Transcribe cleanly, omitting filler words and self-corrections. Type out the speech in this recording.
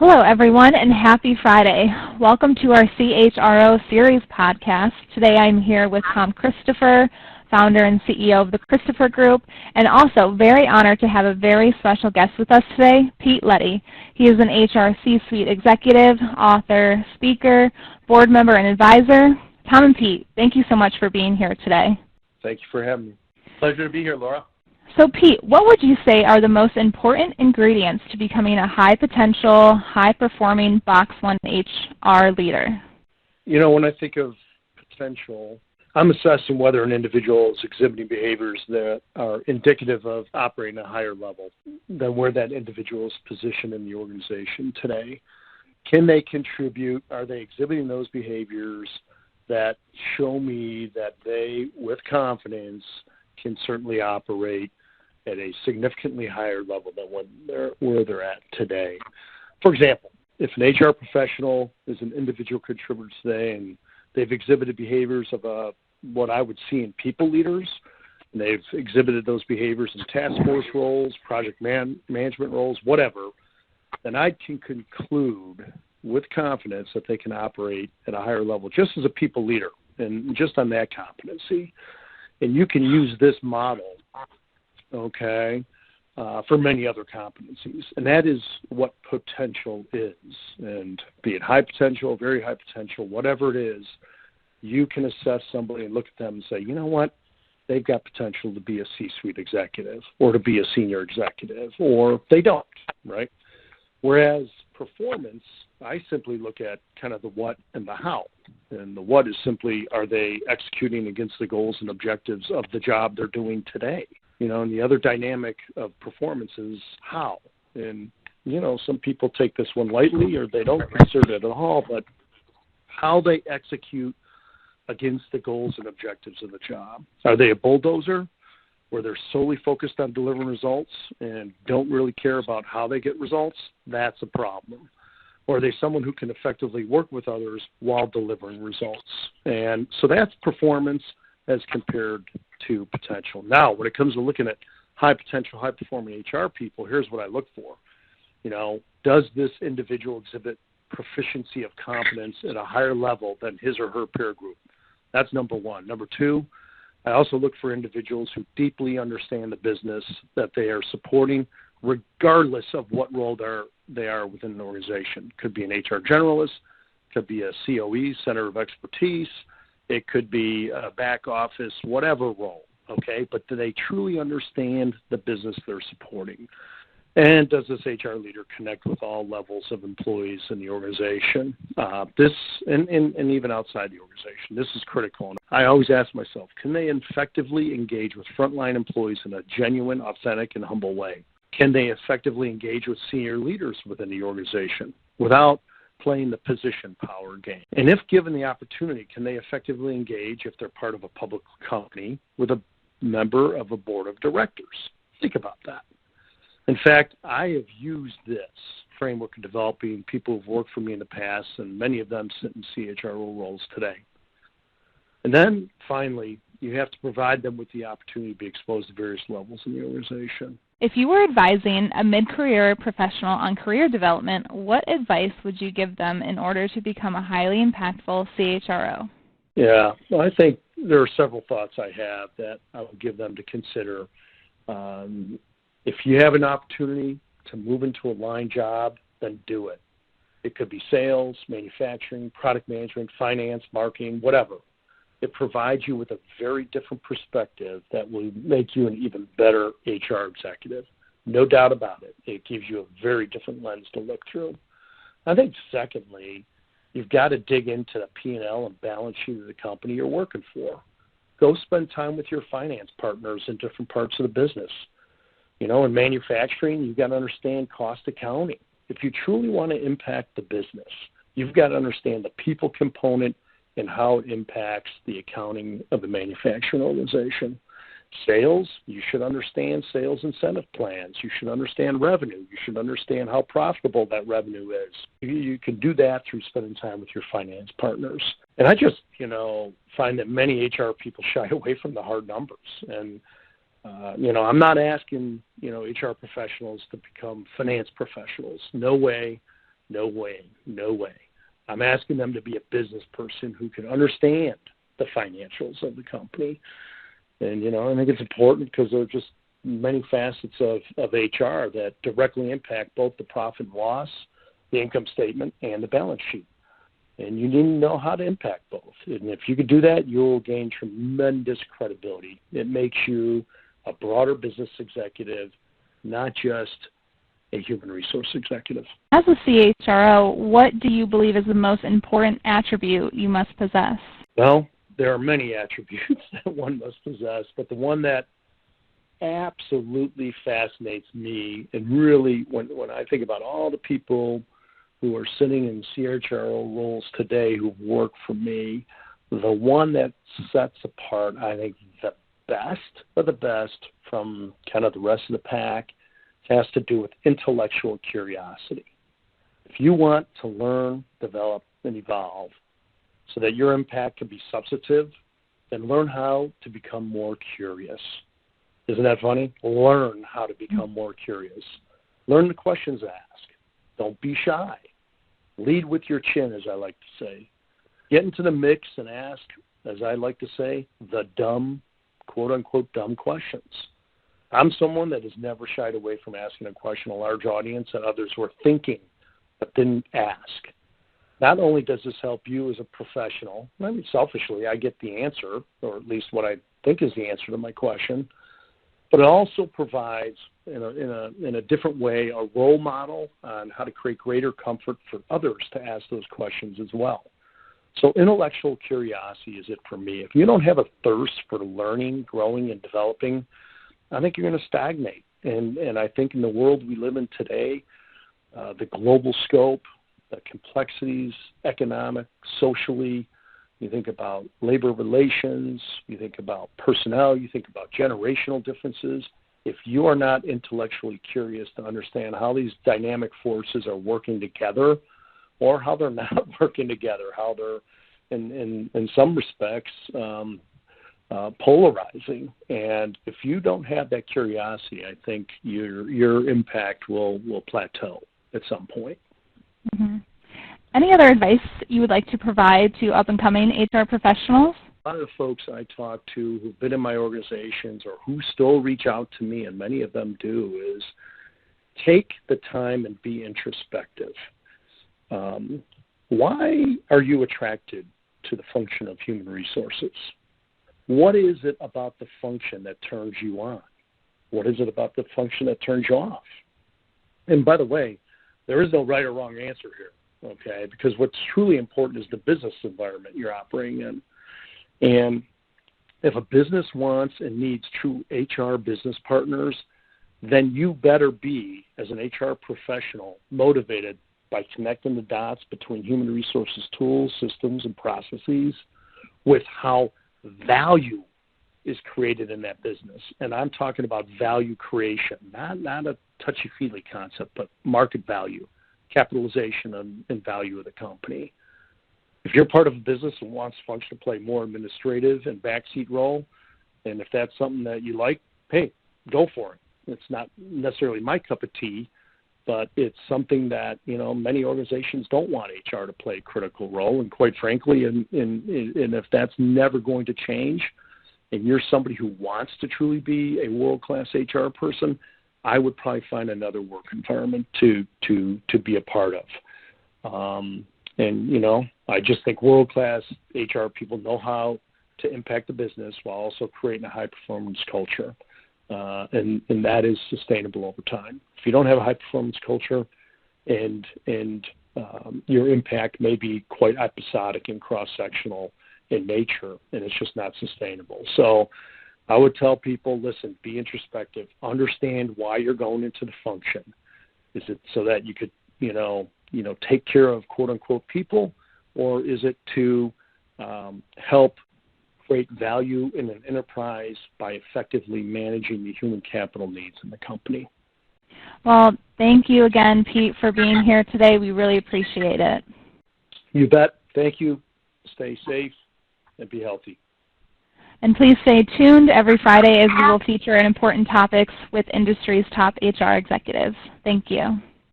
Hello, everyone, and happy Friday. Welcome to our CHRO Series podcast. Today I'm here with Tom Christopher, founder and CEO of the Christopher Group, and also very honored to have a very special guest with us today, Pete Leddy. He is an HR C-suite executive, author, speaker, board member, and advisor. Tom and Pete, thank you so much for being here today. Thank you for having me. Pleasure to be here, Laura. So Pete, what would you say are the most important ingredients to becoming a high-potential, high-performing Box 1 HR leader? You know, when I think of potential, I'm assessing whether an individual is exhibiting behaviors that are indicative of operating at a higher level than where that individual is positioned in the organization today. Can they contribute? Are they exhibiting those behaviors that show me that they, with confidence, can certainly operate at a significantly higher level than where they're at today? For example, if an HR professional is an individual contributor today and they've exhibited behaviors of what I would see in people leaders, and they've exhibited those behaviors in task force roles, project management roles, whatever, then I can conclude with confidence that they can operate at a higher level just as a people leader and just on that competency. And you can use this model, okay, for many other competencies. And that is what potential is. And be it high potential, very high potential, whatever it is, you can assess somebody and look at them and say, you know what, they've got potential to be a C-suite executive or to be a senior executive, or they don't, right? Whereas performance, I simply look at kind of the what and the how. And the what is simply, are they executing against the goals and objectives of the job they're doing today? You know, and the other dynamic of performance is how. And, you know, some people take this one lightly or they don't consider it at all, but how they execute against the goals and objectives of the job. Are they a bulldozer where they're solely focused on delivering results and don't really care about how they get results? That's a problem. Or are they someone who can effectively work with others while delivering results? And so that's performance as compared to potential. Now, when it comes to looking at high potential, high performing HR people, here's what I look for. You know, does this individual exhibit proficiency of competence at a higher level than his or her peer group? That's number one. Number two, I also look for individuals who deeply understand the business that they are supporting, regardless of what role they are within an organization. Could be an HR generalist, could be a COE, Center of Expertise, it could be a back office, whatever role, okay? But do they truly understand the business they're supporting? And does this HR leader connect with all levels of employees in the organization? This, and even outside the organization, this is critical. And I always ask myself, can they effectively engage with frontline employees in a genuine, authentic, and humble way? Can they effectively engage with senior leaders within the organization without playing the position power game? And if given the opportunity, can they effectively engage, if they're part of a public company, with a member of a board of directors? Think about that. In fact, I have used this framework in developing people who've worked for me in the past, and many of them sit in CHRO roles today. And then, finally, you have to provide them with the opportunity to be exposed to various levels in the organization. If you were advising a mid-career professional on career development, what advice would you give them in order to become a highly impactful CHRO? Yeah, well, I think there are several thoughts I have that I would give them to consider. If you have an opportunity to move into a line job, then do it. It could be sales, manufacturing, product management, finance, marketing, whatever. It provides you with a very different perspective that will make you an even better HR executive. No doubt about it. It gives you a very different lens to look through. I think, secondly, you've got to dig into the P&L and balance sheet of the company you're working for. Go spend time with your finance partners in different parts of the business. You know, in manufacturing, you've got to understand cost accounting. If you truly want to impact the business, you've got to understand the people component and how it impacts the accounting of the manufacturing organization. Sales, you should understand sales incentive plans. You should understand revenue. You should understand how profitable that revenue is. You can do that through spending time with your finance partners. And I just, find that many HR people shy away from the hard numbers. And, I'm not asking, HR professionals to become finance professionals. No way. No way, no way. I'm asking them to be a business person who can understand the financials of the company. And, I think it's important because there are just many facets of HR that directly impact both the profit and loss, the income statement, and the balance sheet. And you need to know how to impact both. And if you can do that, you'll gain tremendous credibility. It makes you a broader business executive, not just a human resource executive. As a CHRO, what do you believe is the most important attribute you must possess? Well, there are many attributes that one must possess, but the one that absolutely fascinates me, and really when I think about all the people who are sitting in CHRO roles today who work for me, the one that sets apart, I think, the best of the best from kind of the rest of the pack has to do with intellectual curiosity. If you want to learn, develop, and evolve so that your impact can be substantive, then learn how to become more curious. Isn't that funny? Learn how to become more curious. Learn the questions to ask. Don't be shy. Lead with your chin, as I like to say. Get into the mix and ask, as I like to say, the dumb, quote-unquote, dumb questions. I'm someone that has never shied away from asking a question to a large audience that others were thinking but didn't ask. Not only does this help you as a professional, I mean, selfishly, I get the answer, or at least what I think is the answer to my question, but it also provides, in a different way, a role model on how to create greater comfort for others to ask those questions as well. So intellectual curiosity is it for me. If you don't have a thirst for learning, growing, and developing, I think you're going to stagnate. And I think in the world we live in today, the global scope, the complexities, economic, socially, you think about labor relations, you think about personnel, you think about generational differences. If you are not intellectually curious to understand how these dynamic forces are working together or how they're not working together, how they're, in some respects, polarizing. And if you don't have that curiosity, I think your impact will plateau at some point. Mm-hmm. Any other advice you would like to provide to up-and-coming HR professionals? A lot of the folks I talk to who've been in my organizations or who still reach out to me, and many of them do, is take the time and be introspective. Why are you attracted to the function of human resources? What is it about the function that turns you on? What is it about the function that turns you off? And by the way, there is no right or wrong answer here. Okay, because what's truly important is the business environment you're operating in. And if a business wants and needs true HR business partners, then you better be, as an HR professional, motivated by connecting the dots between human resources tools, systems, and processes with how value is created in that business. And I'm talking about value creation, not a touchy-feely concept, but market value, capitalization and value of the company. If you're part of a business and wants function to play more administrative and backseat role, and if that's something that you like, hey, go for it. It's not necessarily my cup of tea, but it's something that, many organizations don't want HR to play a critical role. And quite frankly, and if that's never going to change, and you're somebody who wants to truly be a world-class HR person, I would probably find another work environment to be a part of. I just think world-class HR people know how to impact the business while also creating a high-performance culture. And that is sustainable over time. If you don't have a high-performance culture and your impact may be quite episodic and cross-sectional in nature, and it's just not sustainable. So I would tell people, listen, be introspective. Understand why you're going into the function. Is it so that you could, take care of quote-unquote people, or is it to help create value in an enterprise by effectively managing the human capital needs in the company? Well, thank you again, Pete, for being here today. We really appreciate it. You bet. Thank you. Stay safe and be healthy. And please stay tuned every Friday as we will feature important topics with industry's top HR executives. Thank you.